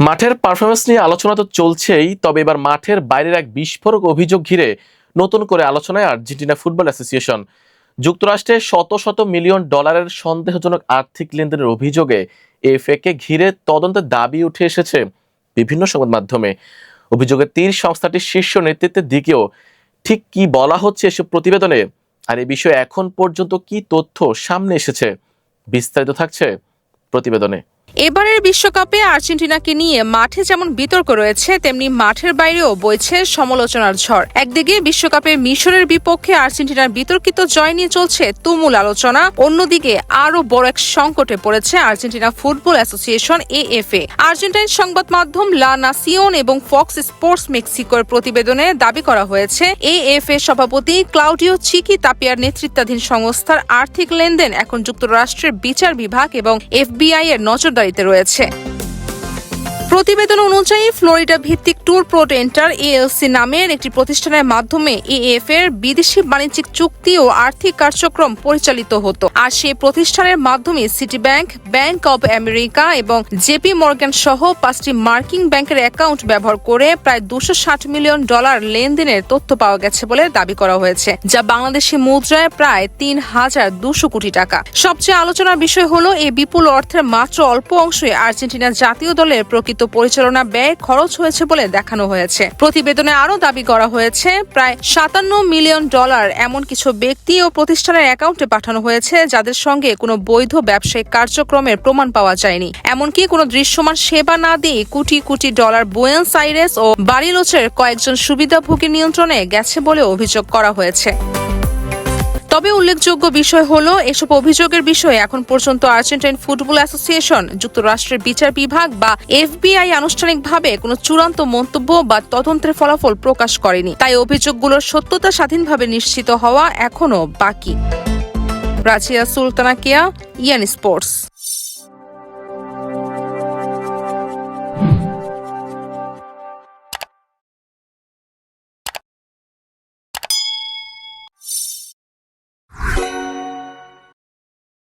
মাঠের পারফরমেন্স নিয়ে আলোচনা তো চলছেই, তবে এবার মাঠের বাইরের এক বিস্ফোরক অভিযোগ ঘিরে নতুন করে আলোচনায় আর্জেন্টিনা ফুটবল অ্যাসোসিয়েশন। যুক্তরাষ্ট্রে শত শত মিলিয়ন ডলারের সন্দেহজনক আর্থিক লেনদেনের অভিযোগে এফএ কে ঘিরে তদন্তের দাবি উঠে এসেছে বিভিন্ন সংবাদ মাধ্যমে। অভিযোগের তীর সংস্থাটির শীর্ষ নেতৃত্বের দিকেও। ঠিক কি বলা হচ্ছে এসব প্রতিবেদনে, আর এ বিষয়ে এখন পর্যন্ত কি তথ্য সামনে এসেছে, বিস্তারিত থাকছে প্রতিবেদনে। এবারের বিশ্বকাপে আর্জেন্টিনাকে নিয়ে মাঠে যেমন বিতর্ক রয়েছে, তেমনি মাঠের বাইরেও বইছে সমালোচনার ঝড়। একদিকে বিশ্বকাপে মিশরের বিপক্ষে আর্জেন্টিনার বিতর্কিত জয় নিয়ে চলছে তুমুল আলোচনা, অন্যদিকে আরো বড় এক সংকটে পড়েছে Argentina football association AFA. Argentine সংবাদ মাধ্যম লা নাসিওন এবং ফক্স স্পোর্টস মেক্সিকোর প্রতিবেদনে দাবি করা হয়েছে এএফএ সভাপতি ক্লাউডিও চিকি তাপিয়ার নেতৃত্বাধীন সংস্থার আর্থিক লেনদেন এখন যুক্তরাষ্ট্রের বিচার বিভাগ এবং এফবিআই এর নজরদারিতে রয়েছে। প্রতিবেদন অনুযায়ী ফ্লোরিডা ভিত্তিক ট্যুর প্রোডেন্টার এএলসি নামের একটি প্রতিষ্ঠানের মাধ্যমে এএফ এর বিদেশি বাণিজ্যিক চুক্তি ও আর্থিক কার্যক্রম পরিচালিত হতো, আর সেই প্রতিষ্ঠানের মাধ্যমে city bank, bank of America এবং জেপি মর্গান সহ 5টি মার্কিন ব্যাংকের অ্যাকাউন্ট ব্যবহার করে প্রায় $260 মিলিয়ন লেনদেনের তথ্য পাওয়া গেছে বলে দাবি করা হয়েছে, যা বাংলাদেশি মুদ্রায় প্রায় 3,200 কোটি টাকা। সবচেয়ে আলোচনার বিষয় হলো এই বিপুল অর্থের মাত্র অল্প অংশই আর্জেন্টিনা জাতীয় দলের প্রকৃত পরিচালনা ব্যয় খরচ হয়েছে বলে দেখানো হয়েছে। প্রতিবেদনে আরও দাবি করা হয়েছে প্রায় $57 মিলিয়ন এমন কিছু ব্যক্তি ও প্রতিষ্ঠানের অ্যাকাউন্টে পাঠানো হয়েছে যাদের সঙ্গে কোনো বৈধ ব্যবসায়িক কার্যক্রমের প্রমাণ পাওয়া যায়নি। এমনকি কোনো দৃশ্যমান সেবা না দিয়ে crore crore dollar Buenos Aires ও বারিলোচের কয়েকজন সুবিধাভোগীর নিয়ন্ত্রণে গেছে বলে অভিযোগ করা হয়েছে। তবে উল্লেখযোগ্য বিষয় হলো, এসব অভিযোগের বিষয়ে এখন পর্যন্ত আর্জেন্টাইন ফুটবল অ্যাসোসিয়েশন, যুক্তরাষ্ট্রের বিচার বিভাগ বা এফবিআই আনুষ্ঠানিকভাবে কোনো চূড়ান্ত মন্তব্য বা তদন্তের ফলাফল প্রকাশ করেনি। তাই অভিযোগগুলোর সত্যতা স্বাধীনভাবে নিশ্চিত হওয়া এখনো বাকি। রাজিয়া সুলতানা কেয়া, ইয়ান স্পোর্টস।